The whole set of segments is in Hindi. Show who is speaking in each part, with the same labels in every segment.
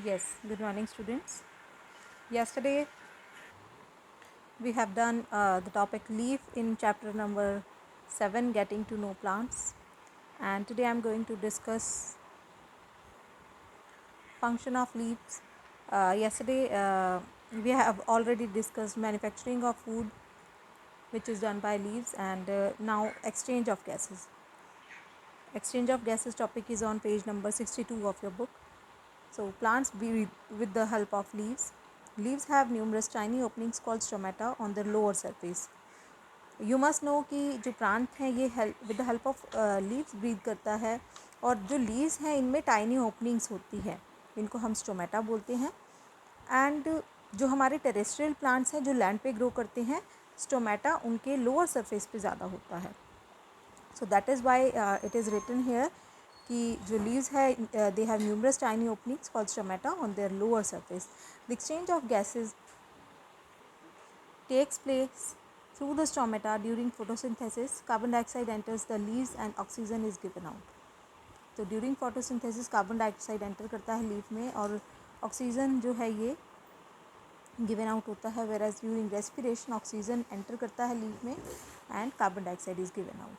Speaker 1: Yes, good morning, students. Yesterday we have done the topic leaf in chapter number 7, getting to know plants, and today I'm going to discuss function of leaves. Yesterday we have already discussed manufacturing of food, which is done by leaves, and now exchange of gases. Exchange of gases topic is on page number 62 of your book. So plants breathe with the help of leaves. Leaves have numerous tiny openings called stomata on their lower surface. You must know कि जो प्लांट हैं ये with the help of leaves breathe करता है, और जो लीव्स हैं इनमें टाइनी ओपनिंग्स होती है, इनको हम स्टोमेटा बोलते हैं. एंड जो हमारे टेरेस्ट्रियल प्लांट्स हैं जो लैंड पे ग्रो करते हैं, स्टोमेटा उनके लोअर सरफेस पे ज़्यादा होता है. So that is why it is written here कि जो लीव्स है they have numerous tiny openings called stomata on their lower surface. The exchange of gases takes place through the stomata during photosynthesis. Carbon dioxide enters the leaves and oxygen is given out. तो during photosynthesis carbon dioxide enter करता है लीफ में और ऑक्सीजन जो है ये गिवन आउट होता है. Whereas during respiration oxygen enter करता है लीफ में and carbon dioxide is given out.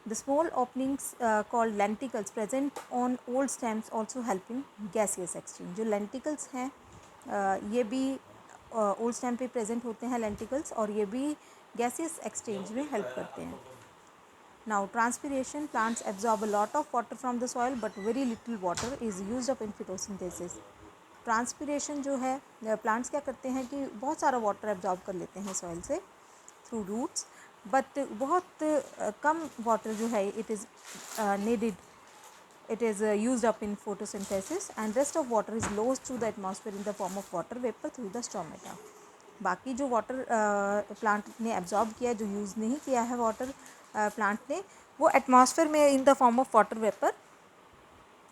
Speaker 1: The small openings called lenticels present on old stems also help in gaseous exchange. जो लेंटिकल्स हैं ये भी ओल्ड स्टेम पे प्रेजेंट होते हैं लेंटिकल्स, और ये भी गैसियस एक्सचेंज में हेल्प करते हैं. Now transpiration. Plants absorb a lot of water from the soil but very little water is used up in photosynthesis. Transpiration जो है प्लांट्स क्या करते हैं कि बहुत सारा वाटर एब्जॉर्ब कर लेते हैं सॉइल से थ्रू रूट्स, बट बहुत कम वाटर जो है it is needed, it is used up in photosynthesis, and rest of water is lost to the atmosphere in the form of water vapor through the stomata. बाकी जो वाटर प्लांट ने एब्जॉर्ब किया, जो यूज़ नहीं किया है वाटर प्लांट ने, वो एटमॉस्फेयर में in the form of water vapour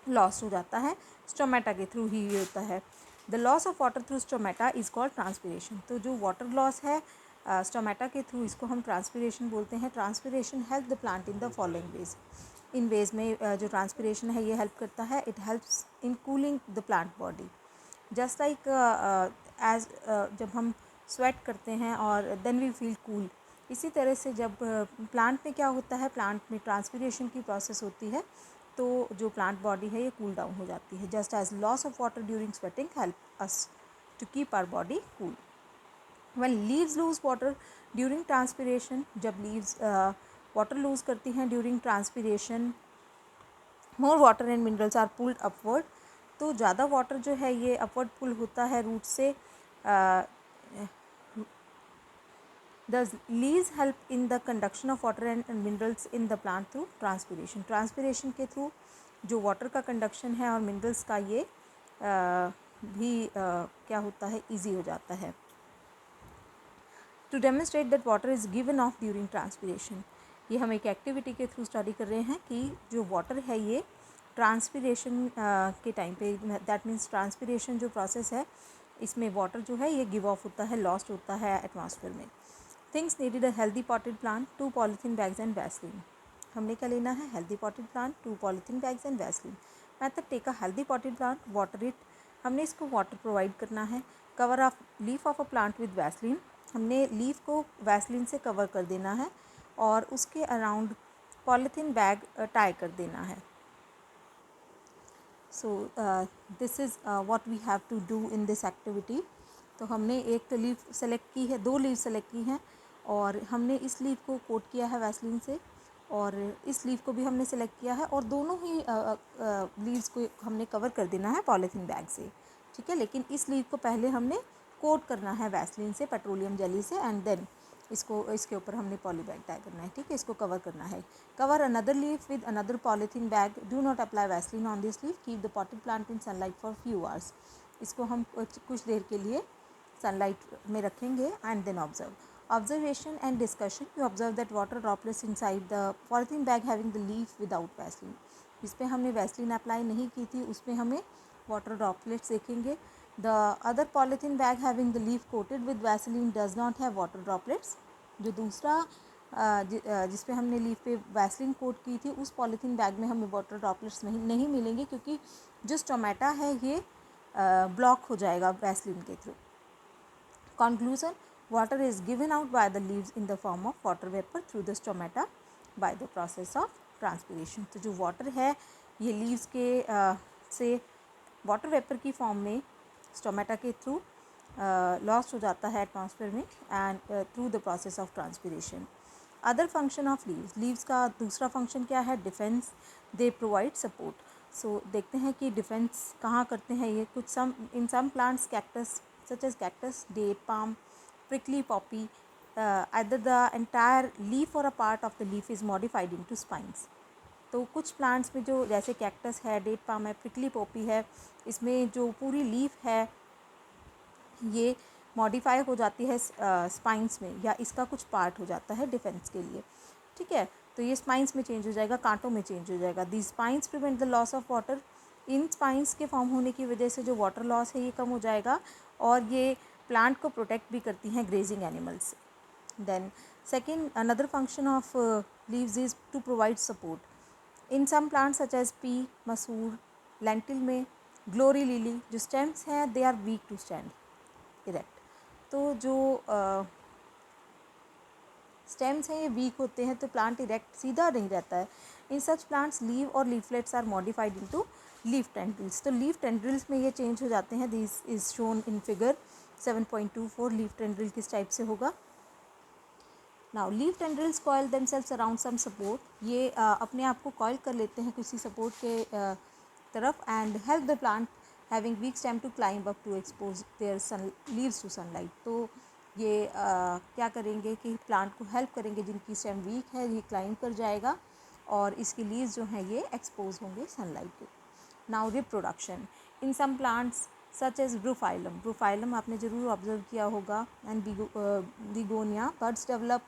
Speaker 1: loss हो जाता है. स्टोमेटा के थ्रू ही ये होता है. The loss of water through stomata is called transpiration. तो जो वाटर लॉस है स्टोमेटा के थ्रू, इसको हम ट्रांसपिरेशन बोलते हैं. Transpiration help the plant in the following ways. इन वेज में जो ट्रांसपिरेशन है ये हेल्प करता है. It helps in cooling the plant body. Just like as जब हम स्वेट करते हैं और देन वी फील कूल, इसी तरह से जब प्लांट में क्या होता है, प्लांट में ट्रांसपिरेशन की प्रोसेस होती है तो जो प्लांट बॉडी है ये कूल डाउन हो जाती है. Just as loss of water during sweating help us to keep our body cool. When leaves lose water during transpiration, जब लीव्स वाटर लूज करती हैं during transpiration, more water and minerals are pulled upward. तो ज़्यादा वाटर जो है ये अपवर्ड पुल होता है रूट से. The leaves help in the conduction of water and minerals in the plant through transpiration. Transpiration के थ्रू जो वाटर का कंडक्शन है और मिनरल्स का ये भी क्या होता है, ईजी हो जाता है. To demonstrate that water is given off during transpiration. ये हम एक एक्टिविटी के थ्रू स्टडी कर रहे हैं कि जो वाटर है ये ट्रांसपिरेशन के टाइम पे, दैट मीन्स ट्रांसपिरेशन जो प्रोसेस है इसमें वाटर जो है ये गिव ऑफ होता है, लॉस्ट होता है एटमॉस्फेयर में. Things needed a healthy potted plant, 2 polythene bags and Vaseline. हमने क्या लेना है, healthy potted plant, 2 polythene bags and Vaseline. Method take a healthy potted plant, water it. हमने इसको वाटर प्रोवाइड करना है. Cover of leaf of a plant with Vaseline. हमने लीफ को वैसलीन से कवर कर देना है और उसके अराउंड पॉलीथीन बैग टाई कर देना है. So this is what we have to do in this activity. तो हमने एक लीफ सेलेक्ट की है, 2 लीफ सेलेक्ट की हैं और हमने इस लीफ को कोट किया है वैसलीन से, और इस लीफ को भी हमने सेलेक्ट किया है, और दोनों ही लीव्स को हमने कवर कर देना है पॉलीथीन बैग से. ठीक है, लेकिन इस लीफ को पहले हमने कोट करना है वैसलीन से, पेट्रोलियम जेली से, एंड देन इसके ऊपर हमने पॉली बैग टाई करना है. ठीक है, इसको कवर करना है. Cover another leaf with another polythene bag. Do not apply Vaseline on this leaf. Keep the potted plant in sunlight for few hours. इसको हम कुछ देर के लिए सनलाइट में रखेंगे. And then observation and discussion. You observe that water droplets inside the polythene bag having the leaf without Vaseline. जिस पे हमने वैसलीन अप्लाई नहीं की थी उस पर हमें वाटर ड्रॉपलेट्स देखेंगे. The other polythene bag having the leaf coated with Vaseline does not have water droplets. जो दूसरा जिस पे हमने लीफ पे वैसलीन कोट की थी, उस पॉलीथीन बैग में हमें वाटर ड्रॉपलेट्स नहीं मिलेंगे, क्योंकि जो स्टोमेटा है ये ब्लॉक हो जाएगा वैसलीन के through. Conclusion: water is given out by the leaves in the form of water vapor through the stomata by the process of transpiration। तो जो वाटर है ये लीव्स के से वाटर वेपर की फॉर्म में स्टोमेटा के थ्रू लॉस्ट हो जाता है एटमॉस्फेयर में and through the process of transpiration. Other function of leaves का दूसरा फंक्शन क्या है? Defence. They provide support. So देखते हैं कि डिफेंस कहाँ करते हैं ये। कुछ some plants cactus such as cactus, date palm, prickly poppy, either the entire leaf or a part of the leaf is modified into spines। तो कुछ प्लांट्स में जो जैसे कैक्टस है, डेट पाम है, प्रिकली पॉपी है, इसमें जो पूरी लीफ है ये मॉडिफाई हो जाती है स्पाइंस में, या इसका कुछ पार्ट हो जाता है डिफेंस के लिए। ठीक है, तो ये स्पाइंस में चेंज हो जाएगा, कांटों में चेंज हो जाएगा। The spines prevent the loss of water. इन स्पाइंस के फॉर्म होने की वजह से जो वाटर लॉस है ये कम हो जाएगा, और ये प्लांट को प्रोटेक्ट भी करती हैं ग्रेजिंग एनिमल्स से। Then second, another function of leaves is to provide support. In some plants such as pea, मसूर, लेंटिल में ग्लोरी लिली, जो स्टेम्स हैं they are weak to stand erect. तो जो स्टेम्स हैं ये वीक होते हैं, तो प्लांट इरेक्ट सीधा नहीं रहता है। इन सच प्लांट्स लीव और leaflets are modified into leaf tendrils. तो लीफ टेंड्रिल्स में ये चेंज हो जाते हैं। This is shown in figure 7.24। Leaf tendril किस टाइप से होगा? Now leaf tendrils coil themselves around some support. ये अपने आप को कॉयल कर लेते हैं किसी सपोर्ट के तरफ, and help the plant having weak stem to climb up to expose their sun leaves to sunlight. तो ये क्या करेंगे कि प्लांट को हेल्प करेंगे, जिनकी स्टेम वीक है ये क्लाइंब कर जाएगा और इसकी लीव्स जो हैं ये एक्सपोज होंगे सनलाइट के। Now reproduction in some plants such as bryophyllum. Bryophyllum आपने ज़रूर ऑब्जर्व किया होगा। And begonia, buds develop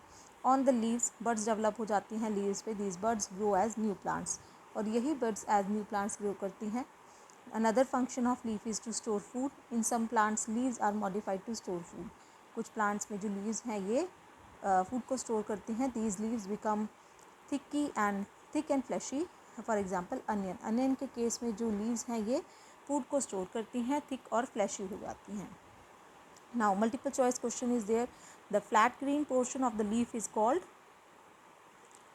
Speaker 1: on the leaves. Buds develop हो जाती हैं लीव्स पे। These buds grow as new plants, और यही buds as new plants grow करती हैं। Another function of leaf is to store food. In some plants leaves are modified to store food. कुछ प्लांट्स में जो लीव्स हैं ये फूड को स्टोर करती हैं। These leaves become thick and fleshy. For example onion. Onion के केस में जो लीव्स हैं ये फूड को स्टोर करती हैं, थिक और फ्लैशी हो जाती हैं। Now multiple choice question is there. The flat green portion of the leaf is called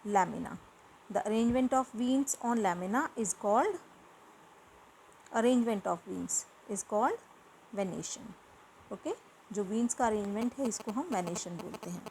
Speaker 1: lamina. The arrangement of veins on lamina is called venation. Okay, जो veins का arrangement है इसको हम venation बोलते हैं।